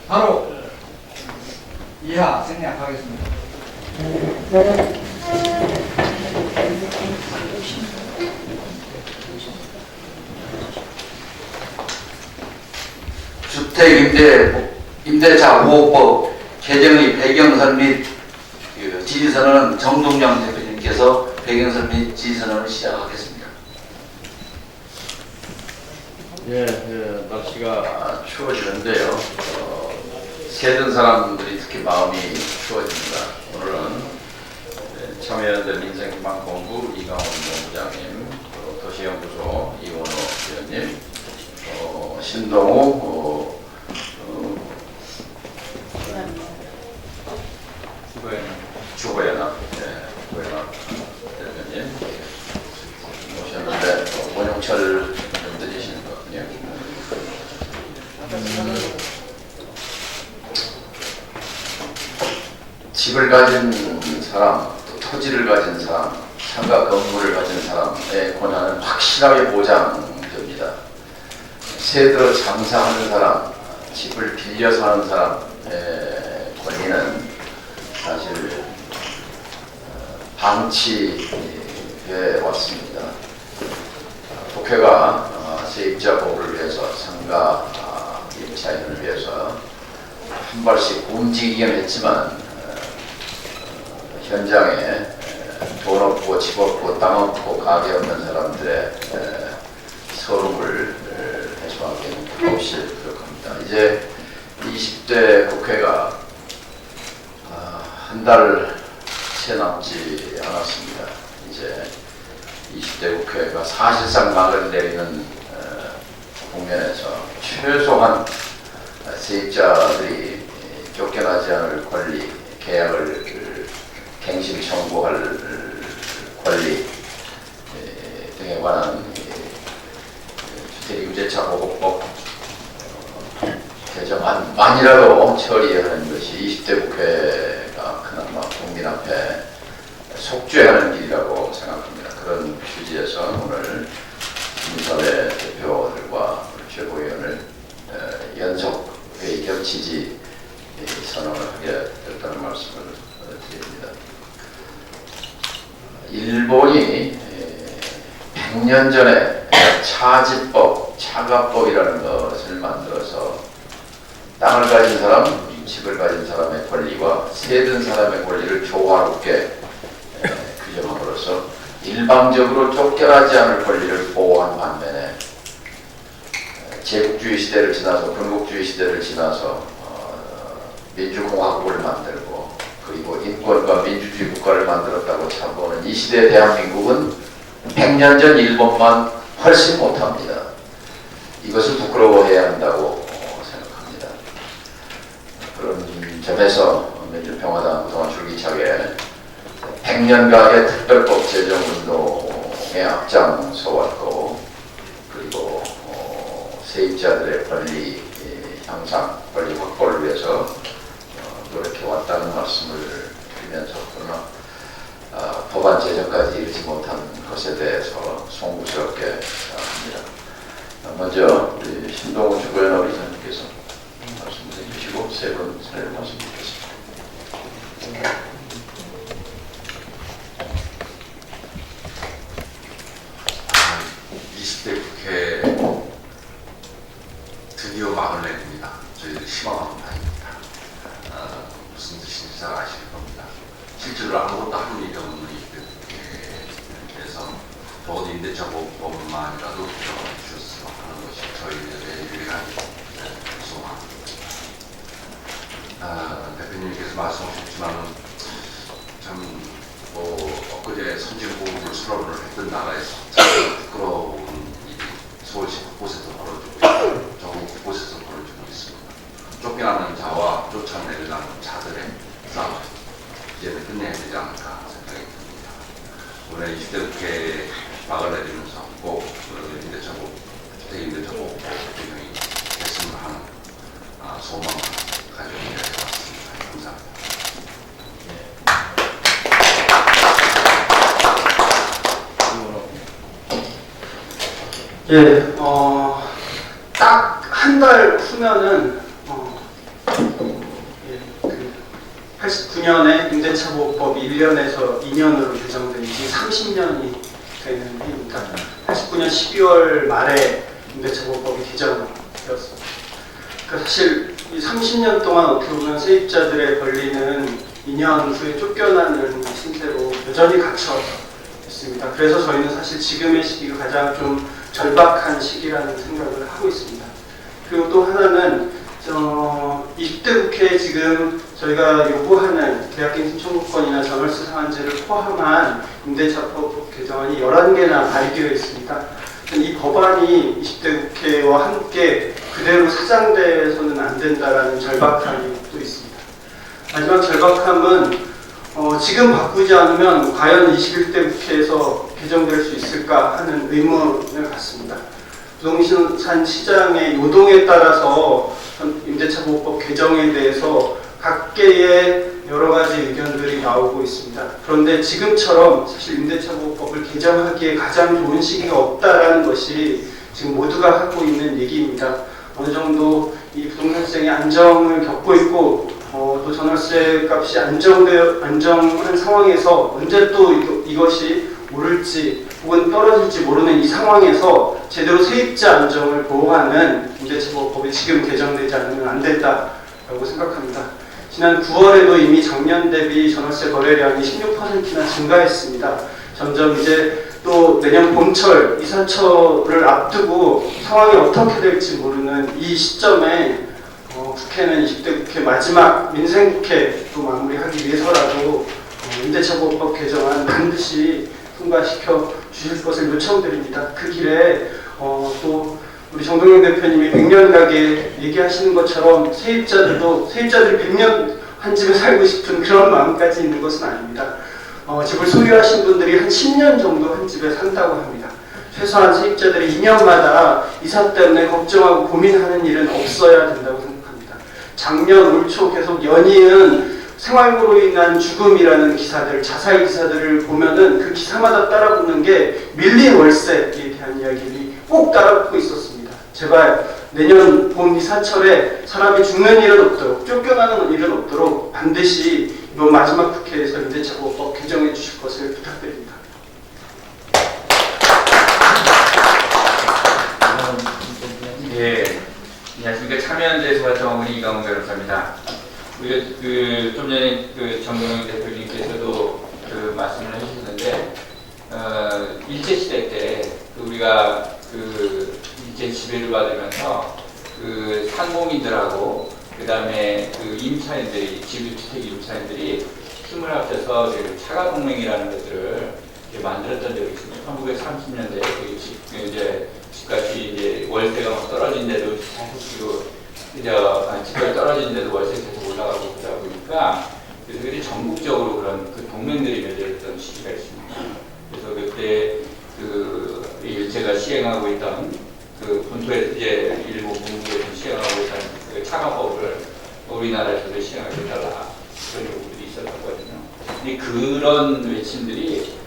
바로 이하 생략하겠습니다. 주택임대차 보호법 개정의 배경선 및 지지선언은 정동영 대표님께서 배경선 및 지지선언을 시작하겠습니다. 날씨가 추워지는데요. 세든 사람들이 특히 마음이 추워집니다. 오늘은 참여연대 민생희망본부 이강원 본부장님, 도시연구소 이원호 위원님, 신동우 주호연합 대표님 오셨는데 원용철 드리시는 거군요. 집을 가진 사람, 또 토지를 가진 사람, 상가 건물을 가진 사람의 권한은 확실하게 보장됩니다. 새 들어 장사하는 사람, 집을 빌려 사는 사람의 권리는 사실 방치해 왔습니다. 국회가 세입자 보호를 위해서 상가 임차인을 위해서 한 발씩 움직이긴 했지만 현장에 돈 없고 집 없고 땅 없고 가게 없는 사람들의 서름을 해소하기는 없이 부족합니다. 이제 20대 국회가 한 달 채 남지 않았습니다. 이제 20대 국회가 사실상 막을 내리는 국면에서 최소한 세입자들이 쫓겨나지 않을 권리, 계약을 갱신 청구할 권리 등에 관한 주택임대차 보호법 개정안만이라도 처리하는 것이 20대 국회가 그나마 국민 앞에 속죄하는 길이라고 생각합니다. 그런 취지에서 오늘 시민사회 대표들과 최고위원을 연속회의 결치지 선언을 하게 됐다는 말씀을 드립니다. 일본이 100년 전에 차지법, 차가법이라는 것을 만들어서 땅을 가진 사람, 집을 가진 사람의 권리와 세든 사람의 권리를 조화롭게 규정함으로써 일방적으로 쫓겨나지 않을 권리를 보호한 반면에 제국주의 시대를 지나서 군국주의 시대를 지나서 민주공화국을 만들고 그리고 인권과 민주주의 국가를 만들었다고 참고하는 이 시대 대한민국은 100년 전 일본만 훨씬 못합니다. 이것을 부끄러워해야 한다고 생각합니다. 그런 점에서 민주평화당 그동안 줄기차게 100년간의 특별법 제정 운동에 앞장서 왔고 그리고 세입자들의 권리 향상, 권리 확보를 위해서 노력해 왔다는 말씀을 드리면서 그러나 법안 제정까지 이르지 못한 것에 대해서 송구스럽게 합니다. 먼저 우리 신동우 주고연합 이사님께서 말씀해 주시고 세 분 사례를 말씀드리겠습니다. 20대 국회 드디어 막을 내립니다. 저희들이 희망하는 바입니다. 무슨 뜻인지 잘 아실 겁니다. 실제로 아무것도 하는 일이 없는 20대 국회에서 적어도 임대차 보호법만이라도 주셨으면 하는 것이 저희들의 유일한 소망. 대표님께서 말씀하셨지만 참 엊그제 선진국을 수락을 했던 나라에서 참 부끄러운 일이 서울시 곳곳에서 벌어지고 있고 전국 곳곳에서 벌어지고 있습니다. 쫓겨나는 자와 쫓아내려는 자들의 싸움 이제는 끝내야 되지 않을까 생각이 듭니다. 올해 20대 국회 막을 내리면서 꼭 주택임대차보호 개정이 됐으면 하는 소망을 가지고 이야기해봤습니다. 감사합니다. 예, 딱 한 달 후면은 그 89년에 임대차보호법이 1년에서 2년으로 개정된 지 30년이 되는 해입니다. 89년 12월 말에 임대차보호법이 개정되었습니다. 그러니까 사실 이 30년 동안 어떻게 보면 세입자들의 권리는 2년 후에 쫓겨나는 신세로 여전히 갇혀 있습니다. 그래서 저희는 사실 지금의 시기가 가장 좀 절박한 시기라는 생각을 하고 있습니다. 그리고 또 하나는 20대 국회에 지금 저희가 요구하는 계약갱신 청구권이나 전월세 상한제를 포함한 임대차법 개정안이 11개나 발의되어 있습니다. 이 법안이 20대 국회와 함께 그대로 사장돼서는 안 된다라는 절박함이 또 있습니다. 마지막 절박함은 지금 바꾸지 않으면 과연 21대 국회에서 개정될 수 있을까 하는 의문을 갖습니다. 부동산 시장의 요동에 따라서 임대차보호법 개정에 대해서 각계의 여러 가지 의견들이 나오고 있습니다. 그런데 지금처럼 사실 임대차보호법을 개정하기에 가장 좋은 시기가 없다라는 것이 지금 모두가 하고 있는 얘기입니다. 어느 정도 이 부동산 시장이 안정을 겪고 있고 또 전월세 값이 안정한 상황에서 언제 또 이것이 오를지 혹은 떨어질지 모르는 이 상황에서 제대로 세입자 안정을 보호하는 임대차보호법이 지금 개정되지 않으면 안 된다라고 생각합니다. 지난 9월에도 이미 작년 대비 전월세 거래량이 16%나 증가했습니다. 점점 이제 또 내년 봄철 이사철을 앞두고 상황이 어떻게 될지 모르는 이 시점에 국회는 20대 국회 마지막 민생국회로 마무리하기 위해서라도 임대차보호법 개정안 반드시 통과시켜 주실 것을 요청드립니다. 그 길에 또 우리 정동영 대표님이 100년 가게 얘기하시는 것처럼 세입자들이 100년 한 집에 살고 싶은 그런 마음까지 있는 것은 아닙니다. 집을 소유하신 분들이 한 10년 정도 한 집에 산다고 합니다. 최소한 세입자들이 2년마다 이사 때문에 걱정하고 고민하는 일은 없어야 된다고 생각합니다. 작년 올 초 계속 연이은 생활고로 인한 죽음이라는 기사들, 자살 기사들을 보면은 그 기사마다 따라붙는 게 밀린 월세에 대한 이야기들이 꼭 따라붙고 있었습니다. 제발 내년 봄 이사철에 사람이 죽는 일은 없도록, 쫓겨나는 일은 없도록 반드시 이번 마지막 국회에서 임대차보호법 개정해 주실 것을 부탁드립니다. 예, 안녕하십니까. 참여연대에서 활동하고 있는 이강훈 변호사입니다. 우리가 좀 전에 정동영 대표님께서도 말씀을 해주셨는데, 일제시대 때 우리가 일제 지배를 받으면서 상공인들하고 그 다음에 임차인들이, 집주택 임차인들이 힘을 합쳐서 차가동맹이라는 것들을 만들었던 적이 있습니다. 1930년대에 이제 집값이 이제 월세가 막 떨어진데도 계속 집값이 떨어진데도 월세가 계속 올라가고 그러다 보니까 그래서 그게 전국적으로 그런 동맹들이 맺어졌던 시기가 있습니다. 그래서 그때 일제가 시행하고 있던 본토에 이제 일부 문구에서 시행하고 있던 차가법을 우리나라에서도 시행하게 해달라 그런 요구들이 있었던 거거든요. 근데 그런 외침들이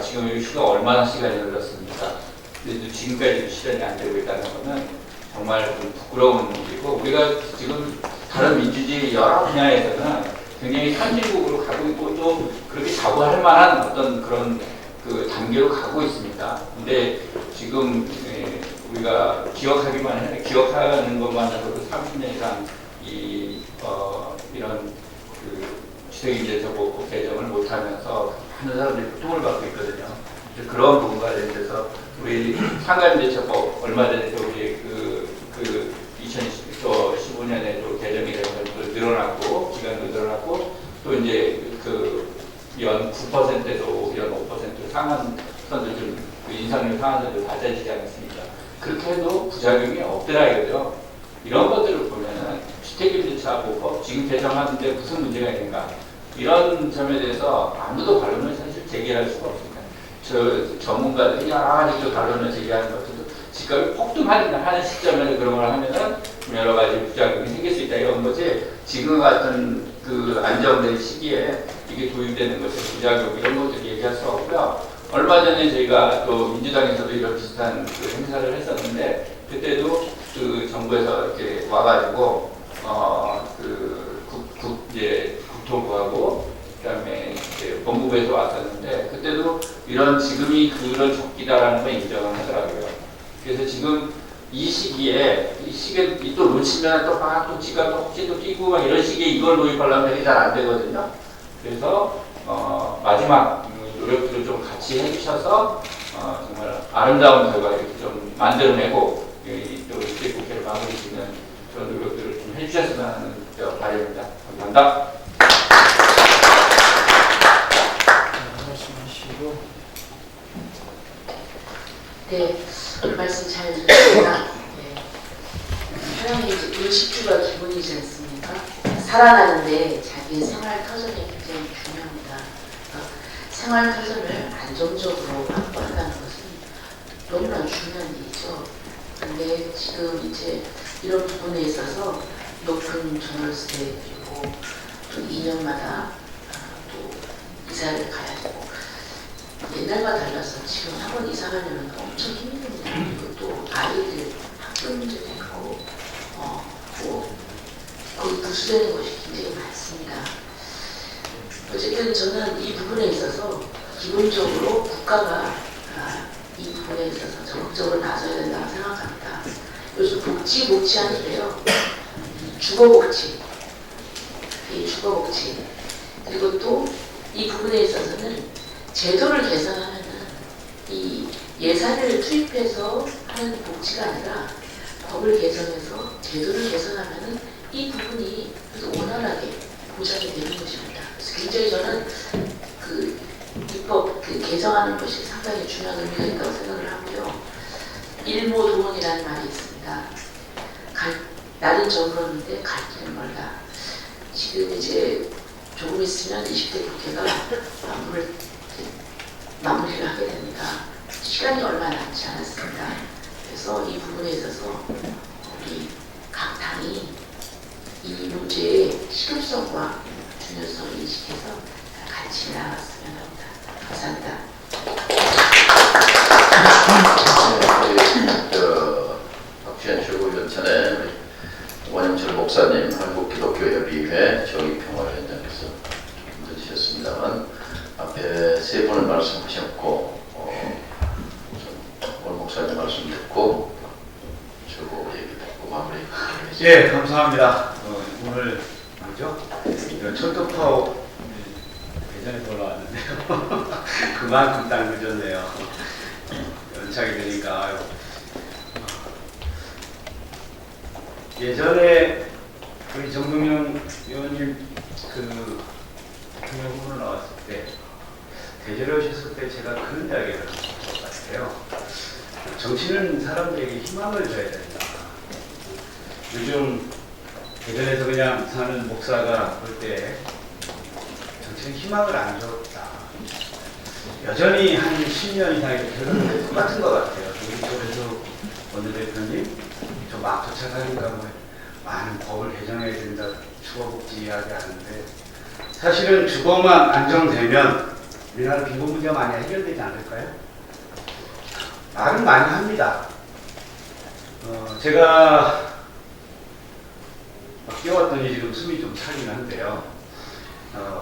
지금 휴가 얼마나 시간이 흘렀습니까? 근데 지금까지 실현이 안 되고 있다는 것은 정말 좀 부끄러운 일이고, 우리가 지금 다른 민주주의 여러 분야에서는 굉장히 선진국으로 가고 있고 또 그렇게 자부할 만한 어떤 그런 단계로 가고 있습니다. 근데 지금 우리가 기억하는 것만으로도 30년 이상 이런 주택임대차보호법 개정을 못하면서 많은 사람들이 고통을 받고 있거든요. 그런 부분과 관련돼서 우리 상가임대차법 얼마 전에 우리 2015년에 또 개정이 되면서 늘어났고 기간도 늘어났고 또 이제 연 9%도 연 5% 상한선도 좀 인상률 상한선도 낮아지지 않았습니까? 그렇게 해도 부작용이 없더라 이거죠. 이런 것들을 보면은 주택임대차보호법 지금 개정하는데 무슨 문제가 있는가? 이런 점에 대해서 아무도 반론을 사실 제기할 수가 없습니다. 전문가들이 여러 가지 반론을 제기하는 것들도 집값이 폭등하는 시점에서 그런 걸 하면은 여러 가지 부작용이 생길 수 있다 이런 거지. 지금 같은 안정된 시기에 이게 도입되는 것의 부작용 이런 것들 얘기할 수 없고요. 얼마 전에 저희가 또 민주당에서도 이런 비슷한 그 행사를 했었는데 그때도 그 정부에서 이렇게 와가지고 이제 국토부하고 그다음에 이제 법무부에서 왔었는데 그때도 이런 지금이 그런 적기다라는 걸 인정을 하더라고요. 그래서 지금 이 시기에 또 놓치면 또 막 또 지가 또 혹시 또 끼고 막 이런 식의 이걸 도입하려면 되게 잘 안 되거든요. 그래서 마지막 노력들을 좀 같이 해주셔서 정말 아름다운 결과 이렇게 좀 만들어내고 또 이렇게 국회를 마무리 짓는 그런 노력들을 좀 해주셨으면 하는 바람입니다. 감사합니다. 말씀하시고. 네, 말씀 잘 들었습니다. 네. 사람이 이제 의식주가 기본이지 않습니까? 살아가는데 자기의 생활 터전이 굉장히 중요합니다. 생활 터전을 안정적으로 확보한다는 것은 너무나 중요한 일이죠. 근데 지금 이제 이런 부분에 있어서 높은 전월세 그리고 또 2년마다 또 이사를 가야 되고 옛날과 달라서 지금 학원 이사 가려면 엄청 힘듭니다. 그리고 또 아이들 학교 문제도 있고 거기 부수되는 것이 굉장히 많습니다. 어쨌든 저는 이 부분에 있어서 기본적으로 국가가 이 부분에 있어서 적극적으로 나서야 된다고 생각합니다. 요즘 복지 하는데요. 주거복지, 그리고 또 이 부분에 있어서는 제도를 개선하면은 이 예산을 투입해서 하는 복지가 아니라 법을 개선해서 제도를 개선하면은 이 부분이 원활하게 보장이 되는 것입니다. 그래서 굉장히 저는 그 입법 개정하는 것이 상당히 중요한 의미가 있다고 생각을 하고요. 일모도원이라는 말이 있습니다. 날은 저물었는데 갈 길은 멀다. 지금 이제 조금 있으면 20대 국회가 마무리를 하게 됩니다. 시간이 얼마 남지 않았습니다. 그래서 이 부분에 있어서 우리 각 당이 이 문제의 시급성과 중요성을 인식해서 같이 나갔으면 합니다. 감사합니다. 박지원 최고위원 전에 원영철 목사님 한국기독교협의회 정의평화위원장께서 힘드셨습니다만 앞에 세 분을 말씀하셨고 원 목사님 말씀 듣고 최고 얘기 듣고 마무리하겠습니다. 예, 감사합니다. 오늘 뭐죠? 철도파업 예전에 올라왔는데요. 그만큼 딱 늦었네요. 연착이 되니까. 예전에 우리 정동영 의원님 대통령 후보로 나왔을 때 대전에 오셨을 때 제가 그런 이야기를 한 것 같아요. 정치는 사람들에게 희망을 줘야 된다. 요즘 대전에서 그냥 사는 목사가 볼 때 정치는 희망을 안 줬다. 여전히 한 10년 이상의 결론은 똑같은 것 같아요. 우리 쪽에서 원내대표님 저 막 도착하니까 뭐 많은 법을 개정해야 된다, 주거복지 이야기하는데 사실은 주거만 안정되면 우리나라 빈곤 문제가 많이 해결되지 않을까요? 말은 많이 합니다. 제가 막 뛰어왔더니 지금 숨이 좀 차긴 한데요.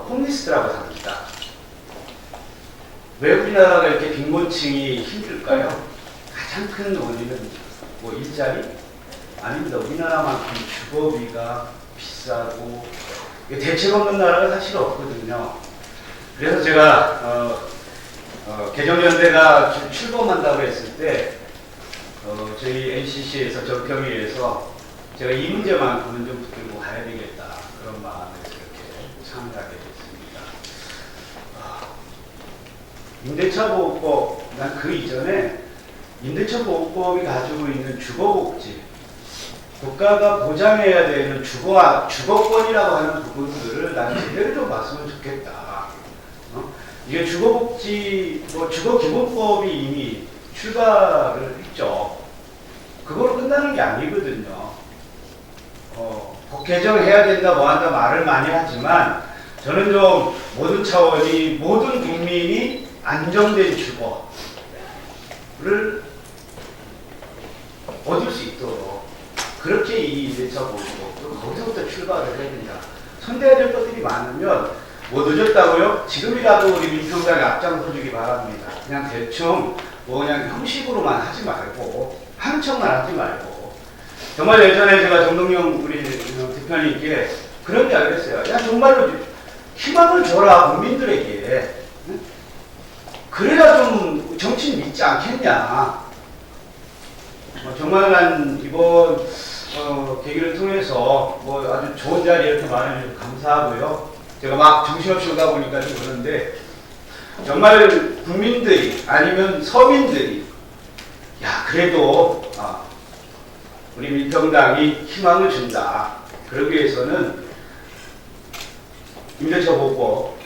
홈리스트라고 합니다. 왜 우리나라가 이렇게 빈곤층이 힘들까요? 가장 큰 원인은 뭐 일자리? 아닙니다. 우리나라만큼 주거비가 비싸고 대책 없는 나라가 사실 없거든요. 그래서 제가 개정연대가 출범한다고 했을 때 저희 NCC에서 정평위에서 제가 이 문제만큼은 좀 붙들고 가야 되겠다 그런 마음에서 이렇게 참여하게 됐습니다. 임대차보호법, 난 그 이전에 임대차보호법이 가지고 있는 주거복지, 국가가 보장해야 되는 주거권이라고 하는 부분들을 난 제대로 좀 봤으면 좋겠다. 이게 주거복지, 주거기본법이 이미 출발을 했죠. 그걸로 끝나는 게 아니거든요. 법 개정해야 된다, 뭐 한다 말을 많이 하지만 저는 좀 모든 차원이, 모든 국민이 안정된 주거를 얻을 수 있도록 그렇게 이 임대차 보호법도 거기서부터 출발을 해야 된다. 손대야 될 것들이 많으면 뭐 늦었다고요? 지금이라도 우리 민평당에 앞장서주기 바랍니다. 그냥 대충 뭐 그냥 형식으로만 하지 말고 한 척만 하지 말고 정말 예전에 제가 정동영 우리 대표님께 그런 이야기를 했어요. 야 정말로 희망을 줘라 국민들에게. 응? 그래야 좀 정치는 믿지 않겠냐. 정말 난 이번 계기를 통해서 뭐 아주 좋은 자리 이렇게 마련해주셔서 감사하고요. 제가 막 정신없이 오다 보니까 좀 그런데 정말 국민들이 아니면 서민들이 야 그래도 우리 민평당이 희망을 준다. 그러기 위해서는 임대차 보호법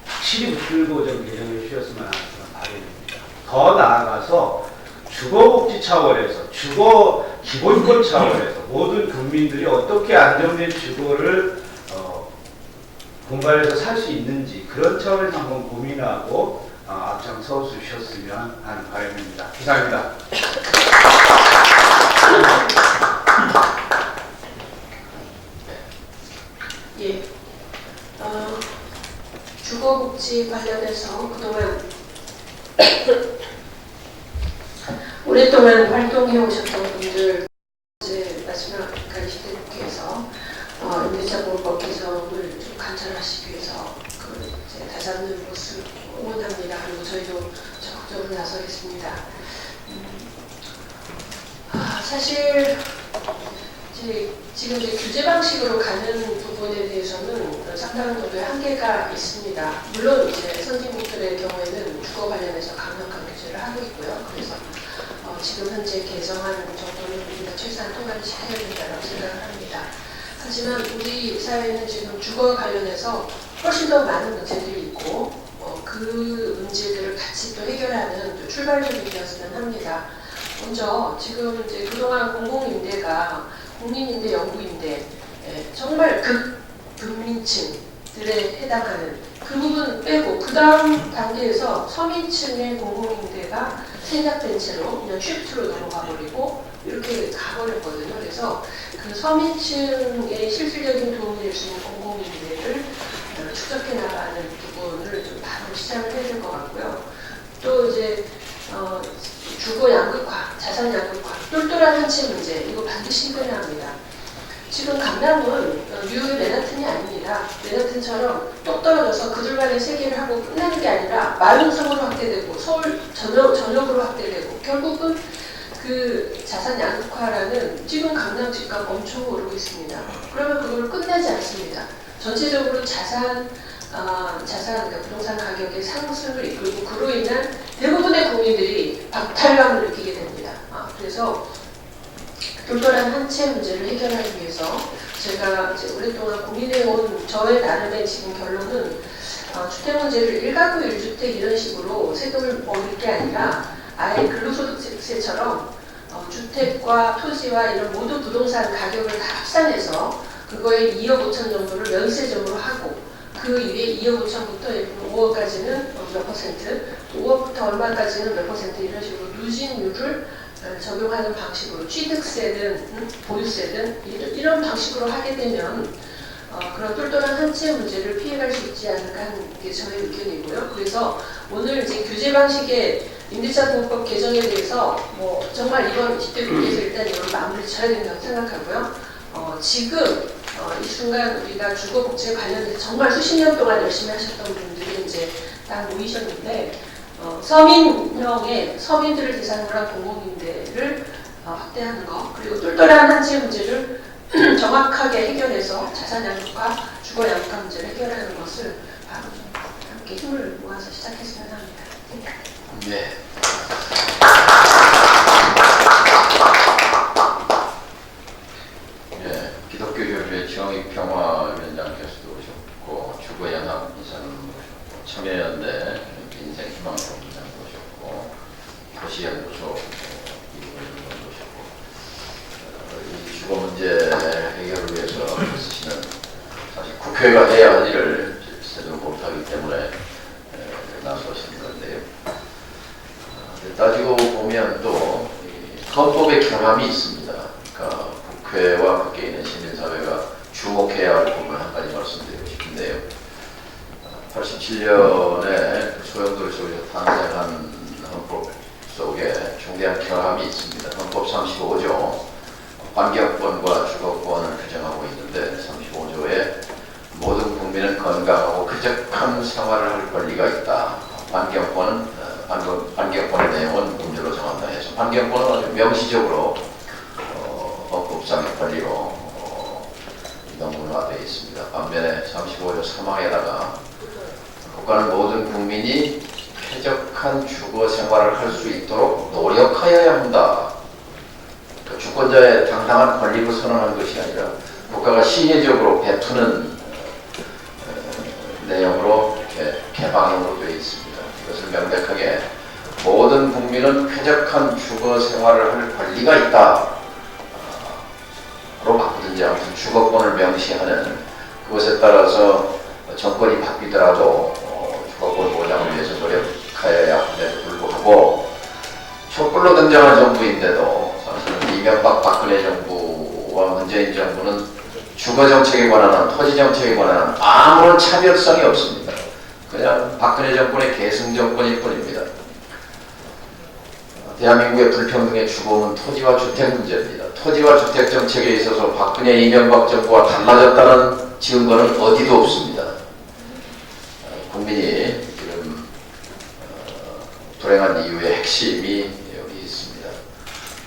확실히 붙들고 좀 개정해 주셨으면 하는 바람입니다. 더 나아가서 주거복지 차원에서 주거 기본권 차원에서 모든 국민들이 어떻게 안정된 주거를 공간에서 살 수 있는지 그런 차원에서 한번 고민하고 앞장서 주셨으면 하는 바람입니다. 이상입니다. 예. 주거복지 관련해서 그동안 오랫동안 활동해 오셨던 분들 이제 마지막 가리시대국회에서 임대차 보호법 개정을 좀 관철하시기 위해서 그 이제 다잡는 것을 응원합니다. 그리고 저희도 적극적으로 나서겠습니다. 사실 지금 이제 규제 방식으로 가는 부분에 대해서는 상당한 정도의 한계가 있습니다. 물론 이제 선진국들의 경우에는 주거 관련해서 강력한 규제를 하고 있고요. 그래서 지금 현재 개정하는 정도는 우리가 최소한 통과를 시켜야 된다고 생각을 합니다. 하지만 우리 사회는 지금 주거 관련해서 훨씬 더 많은 문제들이 있고 그 문제들을 같이 또 해결하는 또 출발점이 되었으면 합니다. 먼저 지금 이제 그동안 공공임대가 국민임대, 영구임대 정말 극빈민층들에 해당하는 그 부분 빼고 그 다음 단계에서 서민층의 공공임대가 생략된 채로 그냥 쉬프트로 넘어가 버리고 이렇게 가버렸거든요. 그래서 그 서민층의 실질적인 도움이 될 수 있는 공공임대를 축적해 나가는 부분을 좀 바로 시작을 해야 될 것 같고요. 또 이제 주거 양극화, 자산 양극화, 똘똘한 한채 문제 이거 반드시 해결해야 합니다. 지금 강남은 뉴욕의 맨하튼이 아닙니다. 맨하튼처럼 똑 떨어져서 그들 간의 세계를 하고 끝나는 게 아니라 마른성으로 확대되고 서울 전역으로 확대되고 결국은 그 자산 양극화라는 지금 강남 집값 엄청 오르고 있습니다. 그러면 그걸 끝나지 않습니다. 전체적으로 그러니까 부동산 가격의 상승을 이끌고 그로 인한 대부분의 국민들이 박탈감을 느끼게 됩니다. 그래서 똘똘한 한채 문제를 해결하기 위해서 제가 이제 오랫동안 고민해온 저의 나름의 지금 결론은 주택 문제를 1가구 1주택 이런 식으로 세금을 먹을 게 아니라 아예 근로소득세처럼 주택과 토지와 이런 모든 부동산 가격을 다 합산해서 그거에 2억 5천 정도를 면세점으로 하고 그 이후에 2억 5천부터 5억까지는 몇 퍼센트, 5억부터 얼마까지는 몇 퍼센트 이런 식으로 누진율을 적용하는 방식으로 취득세든 보유세든 이런 방식으로 하게 되면 그런 똘똘한 한채 문제를 피해갈 수 있지 않을까 하는 게 저의 의견이고요. 그래서 오늘 이제 규제 방식의 임대차 보호법 개정에 대해서 정말 이번 20대 국회에서 일단 이걸 마무리 쳐야 된다고 생각하고요. 지금 이 순간 우리가 주거복지에 관련해서 정말 수십 년 동안 열심히 하셨던 분들이 이제 딱 모이셨는데 서민형의 서민들을 대상으로 한 공공임대를 확대하는 것 그리고 똘똘한 한채 문제를 정확하게 해결해서 자산 양극화, 주거 양극화 문제를 해결하는 것을 바로 좀 함께 힘을 모아서 시작했으면 합니다. 네. 기독교협회 정익평화위원장께서도 오셨고 주거연합 이사님 오셨고 참여연대 인생희망공장도 오셨고 도시연구소 이분도 오셨고 이 주거 문제 해결을 위해서 쓰시는 사실 국회가 해야 할 일을 제대로 못하기 때문에 나서신 건데요. 결함이 있습니다. 그러니까 국회와 밖에 있는 시민사회가 주목해야 할 부분 한 가지 말씀드리고 싶은데요. 87년에 소용돌이 속에서 탄생한 헌법 속에 중대한 결함이 있습니다. 헌법 35조 환경권과 주거권을 규정하고 있는데 35조에 모든 국민은 건강하고 쾌적한 생활을 할 권리가 있다. 환경권의 내용은 문제로 정한다 해서 환경권은 아주 명시적으로 헌법상의 권리로 명문화되어 있습니다. 반면에 35조 3항에다가 국가는 모든 국민이 쾌적한 주거 생활을 할 수 있도록 노력하여야 한다. 그러니까 주권자의 당당한 권리를 선언한 것이 아니라 국가가 시혜적으로 베푸는 내용으로 이렇게 개방형으로 되어 있습니다. 이것을 명백하게 모든 국민은 쾌적한 주거 생활을 할 권리가 있다. 로 바꾸든지 아무튼 주거권을 명시하는 그것에 따라서 정권이 바뀌더라도 주거권 보장을 위해서 노력하여야 함에도 불구하고 촛불로 등장한 정부인데도 사실은 이명박 박근혜 정부와 문재인 정부는 주거정책에 관한 토지정책에 관한 아무런 차별성이 없습니다. 그냥 박근혜 정권의 계승정권일 뿐입니다. 대한민국의 불평등의 주범은 토지와 주택 문제입니다. 토지와 주택 정책에 있어서 박근혜 이명박 정부와 달라졌다는 증거는 어디도 없습니다. 국민이 지금 불행한 이유의 핵심이 여기 있습니다.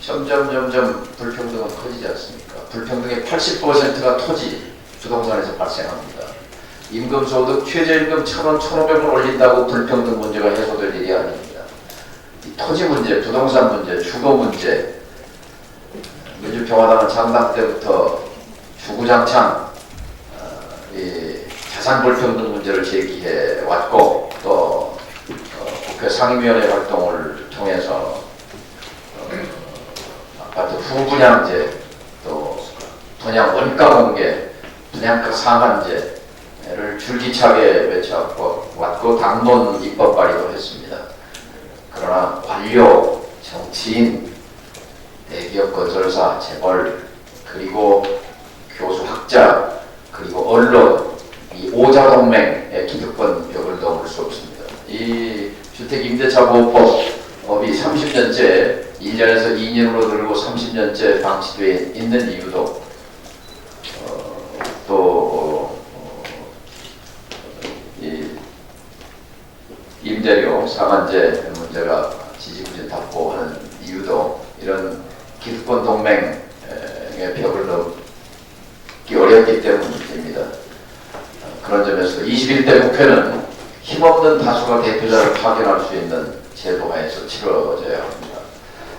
점점 불평등은 커지지 않습니까? 불평등의 80%가 토지, 부동산에서 발생합니다. 임금소득, 최저임금 1,000원, 1,500원 올린다고 불평등 문제가 해소될 일이 아닙니다. 이 토지 문제, 부동산 문제, 주거 문제, 민주평화당은 창당 때부터 주구장창 이 자산 불평등 문제를 제기해 왔고 또 국회 상임위원회 활동을 통해서 아파트 후분양제, 또 분양 원가 공개, 분양가 상한제를 줄기차게 외쳐왔고 당론 입법 발의도 했습니다. 그러나 관료, 정치인, 대기업 건설사, 재벌, 그리고 교수, 학자, 그리고 언론, 이 오자동맹의 기득권 벽을 넘을 수 없습니다. 이 주택임대차보호법이 30년째 1년에서 2년으로 늘고 30년째 방치되어 있는 이유도 이 임대료 상한제 문제가 지지부진하고 하는 이유도 이런 기득권 동맹의 벽을 넘기 어렵기 때문입니다. 그런 점에서 21대 국회는 힘없는 다수가 대표자를 파견할 수 있는 제도하에서 치러져야 합니다.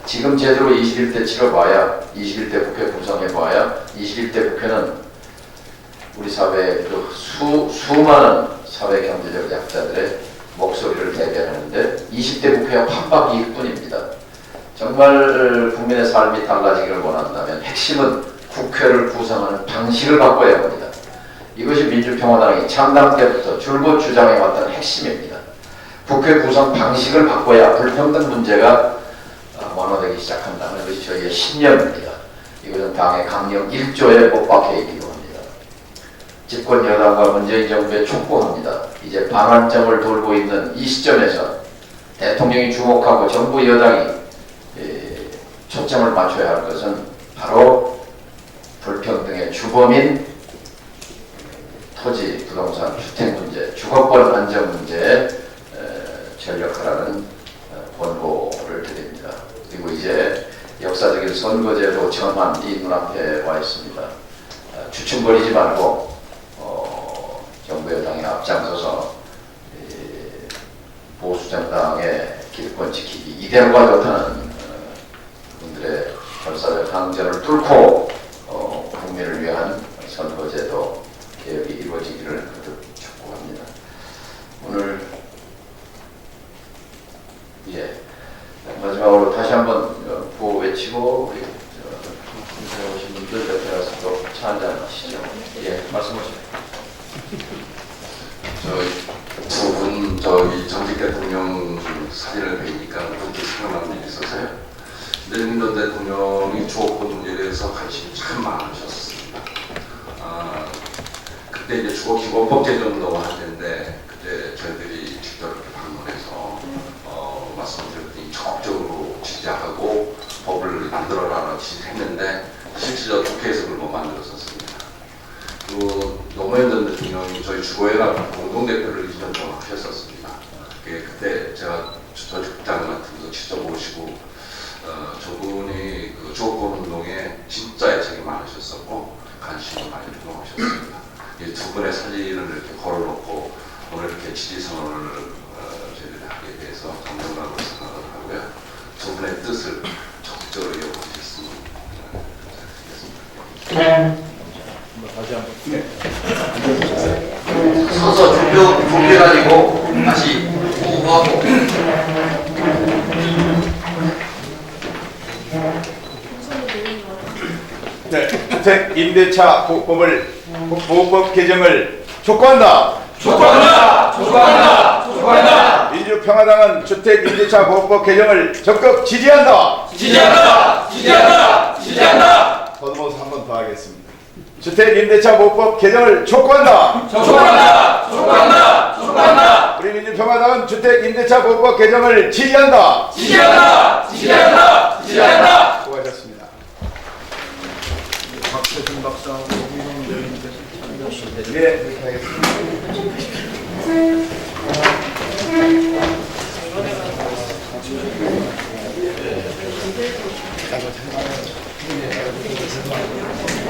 지금 제대로 21대 치러봐야 21대 국회 구성해봐야 21대 국회는 우리 사회의 수많은 사회 경제적 약자들의 목소리를 대변하는데 20대 국회와 판박이일 뿐입니다. 정말 국민의 삶이 달라지기를 원한다면 핵심은 국회를 구성하는 방식을 바꿔야 합니다. 이것이 민주평화당이 창당 때부터 줄곧 주장해왔던 핵심입니다. 국회 구성 방식을 바꿔야 불평등 문제가 완화되기 시작한다는 것이 저희의 신념입니다. 이것은 당의 강령 1조에 못 박혀 있기도 합니다. 집권 여당과 문재인 정부에 촉구합니다. 이제 반환점을 돌고 있는 이 시점에서 대통령이 주목하고 정부 여당이 초점을 맞춰야 할 것은 바로 불평등의 주범인 토지, 부동산, 주택 문제, 주거권 안정 문제에 전력하라는 권고를 드립니다. 그리고 이제 역사적인 선거제도 전환이 눈앞에 와 있습니다. 주춤거리지 말고 정부 여당이 앞장서서 보수 정당의 기득권 지키기 이대로가 좋다는 분들의 결사적 항전을 뚫고 국민을 위한 선거제도 개혁이 이루어지기를 거듭 촉구합니다. 오늘 마지막으로 다시 한번 구호 외치고 우리 인사해 오신 분들 옆에 가서 또 차 한잔 하시죠. 말씀하시죠. 두 분 저기 전직 대통령 사진을 뵈니까 그렇게 생각나는 일이 있어서요. 내정 전 대통령이 주거권 문제에 대해서 관심이 참 많으셨습니다. 그때 이제 주거기본법 제정도 할 텐데 그때 저희들이 직접 이렇게 방문해서 말씀드렸더니 적극적으로 지지하고 법을 만들어라라고 지시했는데 실질적으로 국회에서 그걸 못 만들었었습니다. 그리고 노무현 전 대통령이 저희 주거회가 공동대표를 2년 동안 하셨었습니다. 그때 제가 저축장 같은 거 직접 모시고 저분이 그 주거권 운동에 진짜 애착이 많으셨었고 관심을 많이 표명하셨습니다. 이 두 분의 사진을 이렇게 걸어놓고 오늘 이렇게 지지선언을 저희들이 하게 돼서 감동하고 생각을 하고요. 두 분의 뜻을 적극적으로 이어가셨으면 좋겠습니다. 서서 준비해가지고 다시 호흡하고. 네, 주택 임대차 보호법 개정을 촉구한다. 촉구한다! 촉구한다! 촉구한다! 민주평화당은 주택 임대차 보호법 개정을 적극 지지한다. 지지한다! 지지한다! 지지한다! 더듬어서 한 번 더 하겠습니다. 주택 임대차 보호법 개정을 촉구한다. 촉구한다! 촉구한다! 촉구한다! 우리 민주평화당은 주택 임대차 보호법 개정을 지지한다. 지지한다! 지지한다! 지지한다! 수고하셨습니다. 박태준 박사, 네, 그렇게 하겠습니다.